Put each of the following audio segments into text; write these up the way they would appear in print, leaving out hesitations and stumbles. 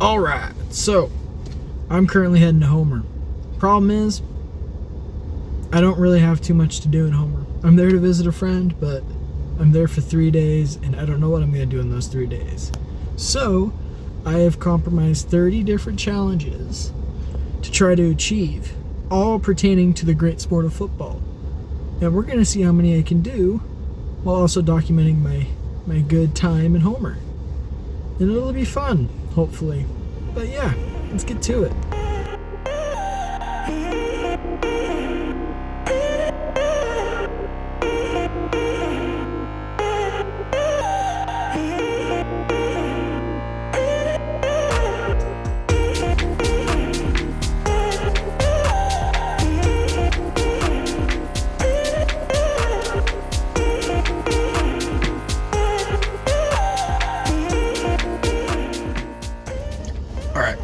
Alright, so I'm currently heading to Homer. Problem is, I don't really have too much to do in Homer. I'm there to visit a friend, but I'm there for 3 days, and I don't know what I'm going to do in those 3 days. So, I have compromised 30 different challenges to try to achieve, all pertaining to the great sport of football. And we're going to see how many I can do, while also documenting my good time in Homer. And it'll be fun, hopefully. But yeah, let's get to it.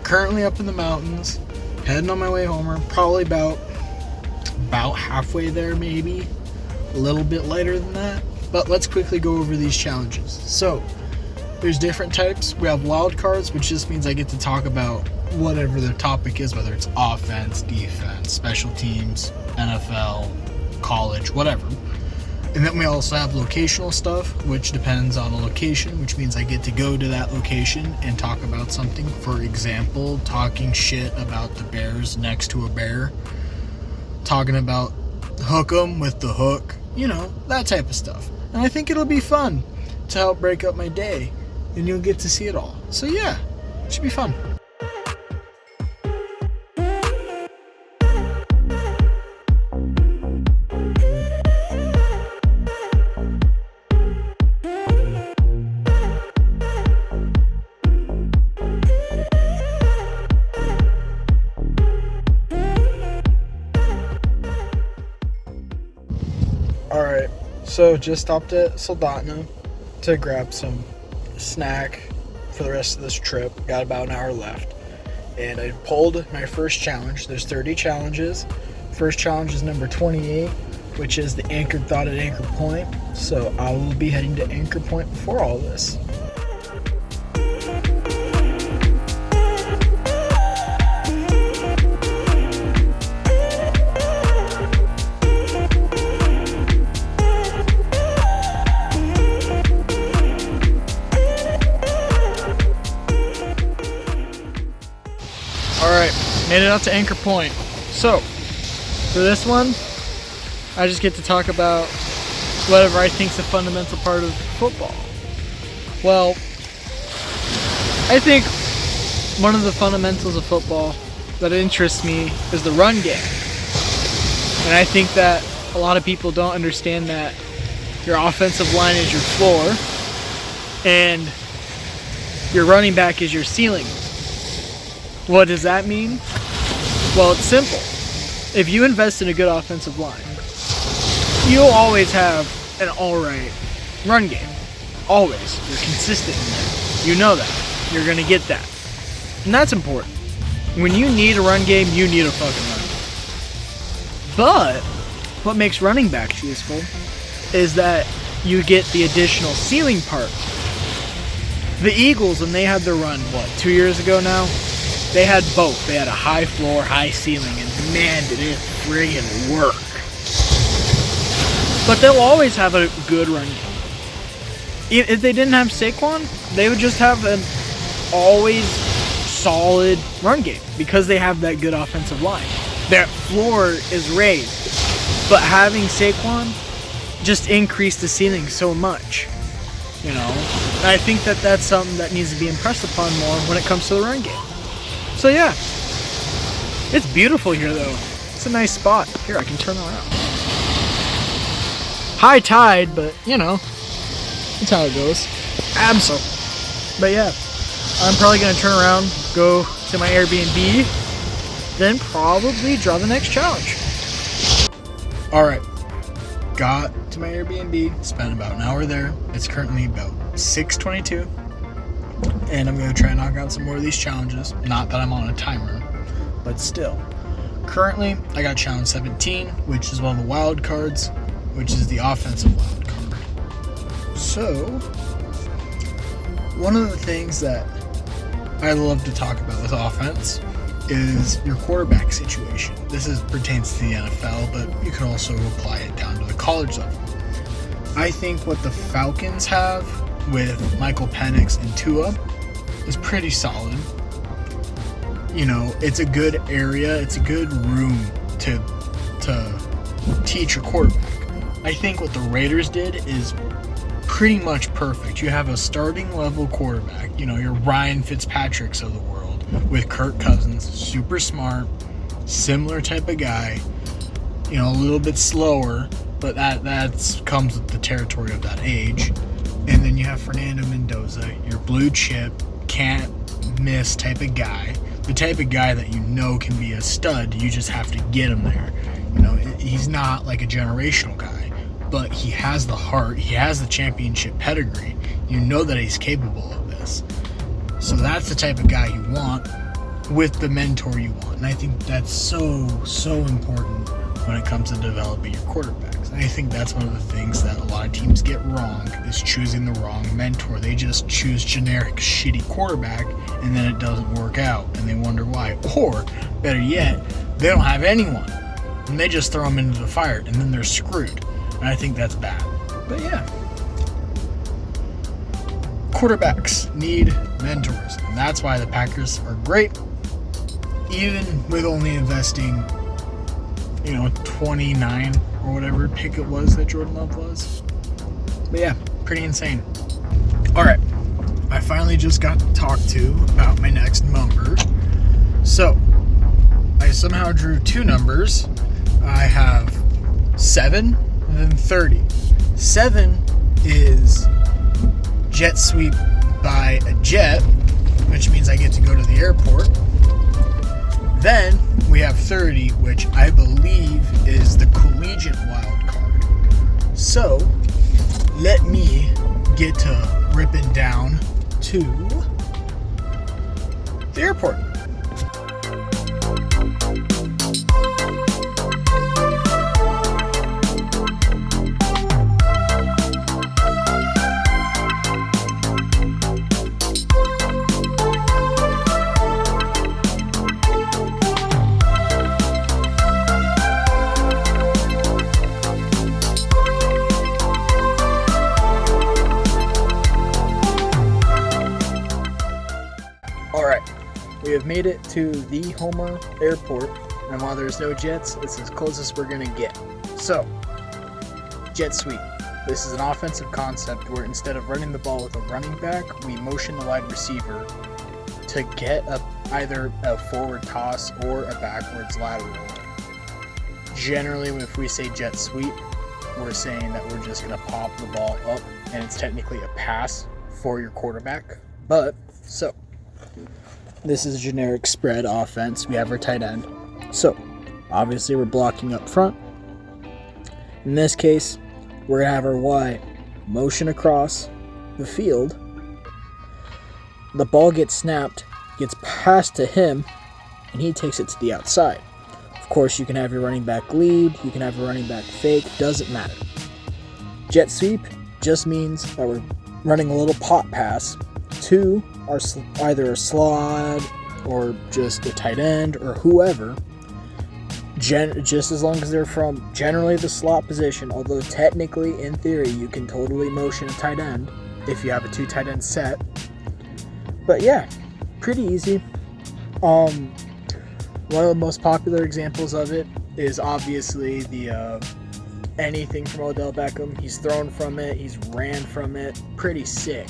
Currently up in the mountains, heading on my way home. Probably about halfway there, maybe a little bit later than that. But let's quickly go over these challenges. So there's different types. We have wild cards, which just means I get to talk about whatever the topic is, whether it's offense, defense, special teams, NFL, college, whatever. And then we also have locational stuff, which depends on a location, which means I get to go to that location and talk about something. For example, talking shit about the Bears next to a bear, talking about hook 'em with the hook, that type of stuff. And I think it'll be fun to help break up my day, and you'll get to see it all. So yeah, it should be fun. Alright, so just stopped at Soldotna to grab some snack for the rest of this trip. Got about an hour left. And I pulled my first challenge. There's 30 challenges. First challenge is number 28, which is the anchored thought at Anchor Point. So I will be heading to Anchor Point before all this. Alright, made it out to Anchor Point. So, for this one, I just get to talk about whatever I think is a fundamental part of football. Well, I think one of the fundamentals of football that interests me is the run game. And I think that a lot of people don't understand that your offensive line is your floor and your running back is your ceiling. What does that mean? Well, it's simple. If you invest in a good offensive line, you'll always have an alright run game. Always. You're consistent in that. You know that. You're going to get that. And that's important. When you need a run game, you need a fucking run game. But what makes running backs useful is that you get the additional ceiling part. The Eagles, when they had their run, 2 years ago now? They had both. They had a high floor, high ceiling, and man, did it friggin' work. But they'll always have a good run game. If they didn't have Saquon, they would just have an always solid run game because they have that good offensive line. Their floor is raised, but having Saquon just increased the ceiling so much. And I think that that's something that needs to be impressed upon more when it comes to the run game. So yeah, it's beautiful here though. It's a nice spot. Here, I can turn around. High tide, but that's how it goes. But yeah, I'm probably gonna turn around, go to my Airbnb, then probably draw the next challenge. Alright, got to my Airbnb, spent about an hour there. It's currently about 6:22. And I'm going to try and knock out some more of these challenges. Not that I'm on a timer, but still. Currently, I got challenge 17, which is one of the wild cards, which is the offensive wild card. So, one of the things that I love to talk about with offense is your quarterback situation. Pertains to the NFL, but you can also apply it down to the college level. I think what the Falcons have with Michael Penix and Tua is pretty solid. You know, it's a good area, it's a good room to teach your quarterback. I think what the Raiders did is pretty much perfect. You have a starting level quarterback, you know, your Ryan Fitzpatricks of the world with Kirk Cousins, super smart, similar type of guy, you know, a little bit slower, but that comes with the territory of that age. And then you have Fernando Mendoza, your blue chip, can't miss type of guy, the type of guy that you know can be a stud. You just have to get him there. You know, he's not like a generational guy, but he has the heart, he has the championship pedigree. You know that he's capable of this. So that's the type of guy you want with the mentor you want. And I think that's so important when it comes to developing your quarterbacks. And I think that's one of the things that a lot of teams get wrong is choosing the wrong mentor. They just choose generic shitty quarterback and then it doesn't work out and they wonder why. Or better yet, they don't have anyone and they just throw them into the fire and then they're screwed. And I think that's bad. But yeah. Quarterbacks need mentors, and that's why the Packers are great, even with only investing, 29 or whatever pick it was that Jordan Love was. But yeah, pretty insane. All right, I finally just got talked to about my next number. So I somehow drew two numbers. I have 7 and then 30. 7 is jet sweep by a jet, which means I get to go to the airport. Then we have 30, which I believe is the collegiate wild card. So let me get to ripping down to the airport. We have made it to the Homer Airport, and while there's no jets, it's as close as we're going to get. So, jet sweep. This is an offensive concept where instead of running the ball with a running back, we motion the wide receiver to get either a forward toss or a backwards lateral. Generally, if we say jet sweep, we're saying that we're just going to pop the ball up, and it's technically a pass for your quarterback. This is a generic spread offense. We have our tight end. So, obviously we're blocking up front. In this case, we're going to have our Y motion across the field. The ball gets snapped, gets passed to him, and he takes it to the outside. Of course, you can have your running back lead, you can have a running back fake, doesn't matter. Jet sweep just means that we're running a little pop pass to either a slot or just a tight end or whoever, just as long as they're from generally the slot position, although technically in theory you can totally motion a tight end if you have a 2 tight end set. But yeah, pretty easy. One of the most popular examples of it is obviously the anything from Odell Beckham. He's thrown from it, he's ran from it, pretty sick.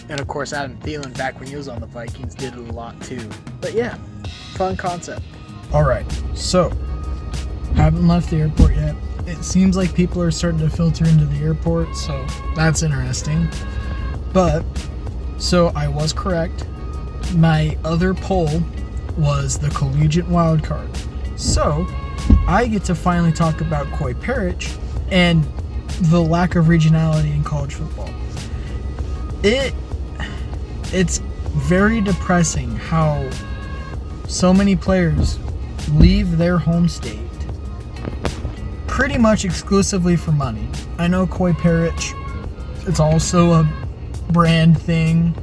And of course, Adam Thielen, back when he was on the Vikings, did it a lot too. But yeah, fun concept. All right, so haven't left the airport yet. It seems like people are starting to filter into the airport, so that's interesting. But, so I was correct. My other poll was the collegiate wild card. So, I get to finally talk about Koi Parrish and the lack of regionality in college football. It's very depressing how so many players leave their home state pretty much exclusively for money. I know Koi Parrish, it's also a brand thing.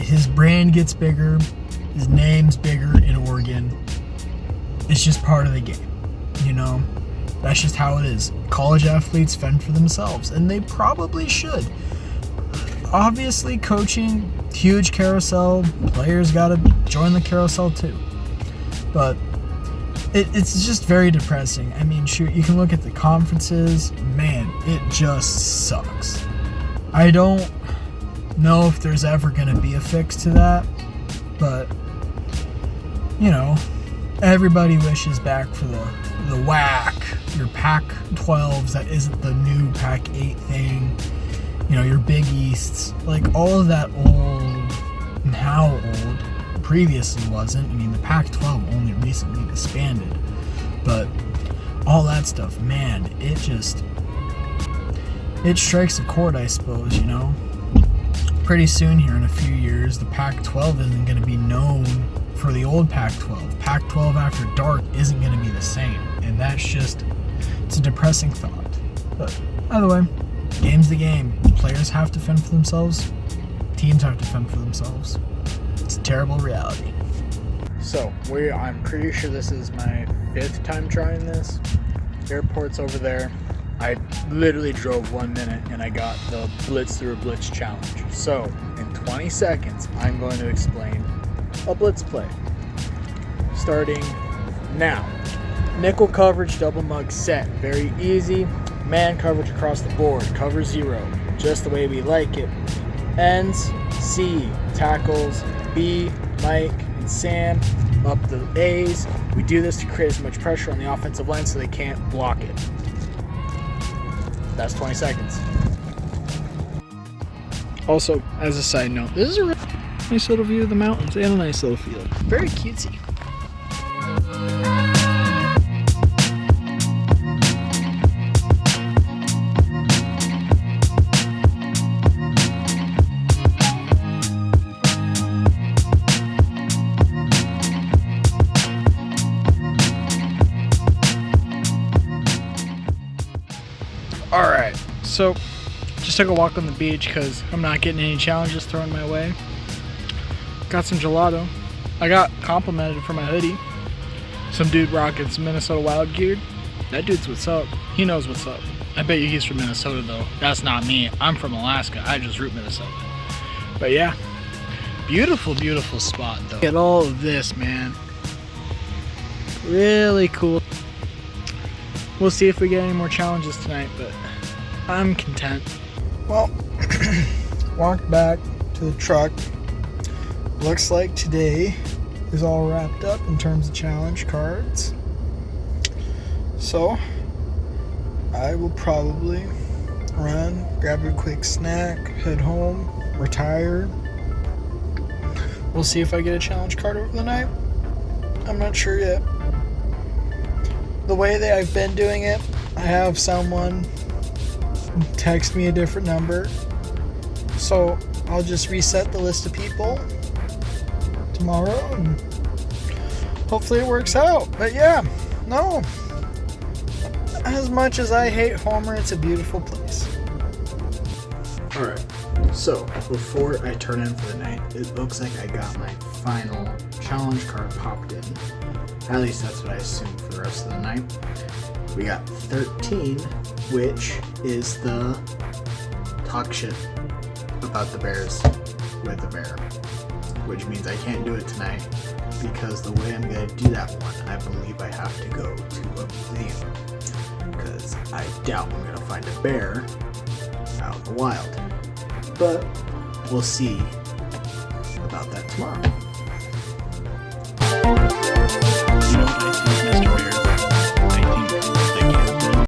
his brand gets bigger, his name's bigger in Oregon. It's just part of the game, you know? That's just how it is. College athletes fend for themselves, and they probably should. Obviously, coaching, huge carousel. Players gotta join the carousel too. But it's just very depressing. I mean, shoot, you can look at the conferences. Man, it just sucks. I don't know if there's ever gonna be a fix to that, but, you know, everybody wishes back for the WAC, your Pac-12s that isn't the new Pac-8 thing, you know, your Big Easts, like all of that old, how old, previously wasn't. I mean, the Pac-12 only recently disbanded, but all that stuff, man, it strikes a chord, I suppose, you know. Pretty soon here in a few years, the Pac-12 isn't going to be known for the old Pac-12. Pac-12 after dark isn't going to be the same, and it's a depressing thought. But either way, game's the game. Players have to fend for themselves. Teams have to fend for themselves. It's a terrible reality. So, I'm pretty sure this is my 5th time trying this. Airport's over there. I literally drove 1 minute and I got the Blitz through a Blitz challenge. So, in 20 seconds, I'm going to explain a blitz play. Starting now. Nickel coverage, double mug set. Very easy. Man coverage across the board. Cover 0. Just the way we like it. Ends, C. Tackles, B. Mike and Sam. Up the A's. We do this to create as much pressure on the offensive line so they can't block it. That's 20 seconds. Also, as a side note, this is a really nice little view of the mountains and a nice little field. Very cutesy. Alright, so just took a walk on the beach because I'm not getting any challenges thrown my way. Got some gelato. I got complimented for my hoodie. Some dude rocking some Minnesota Wild gear. That dude's what's up. He knows what's up. I bet you he's from Minnesota though. That's not me. I'm from Alaska. I just root Minnesota. But yeah, beautiful, beautiful spot though. Look at all of this, man. Really cool. We'll see if we get any more challenges tonight, but I'm content. Well, walked back to the truck. Looks like today is all wrapped up in terms of challenge cards. So, I will probably run, grab a quick snack, head home, retire. We'll see if I get a challenge card over the night. I'm not sure yet. The way that I've been doing it, I have someone text me a different number. So I'll just reset the list of people tomorrow and hopefully it works out. But yeah, no. As much as I hate Homer, it's a beautiful place. Alright, so before I turn in for the night, it looks like I got my final challenge card popped in. At least that's what I assume for the rest of the night. We got 13, which is the talk shit about the Bears with the bear, which means I can't do it tonight because the way I'm going to do that one, I believe I have to go to a museum because I doubt I'm going to find a bear out in the wild. But we'll see about that tomorrow.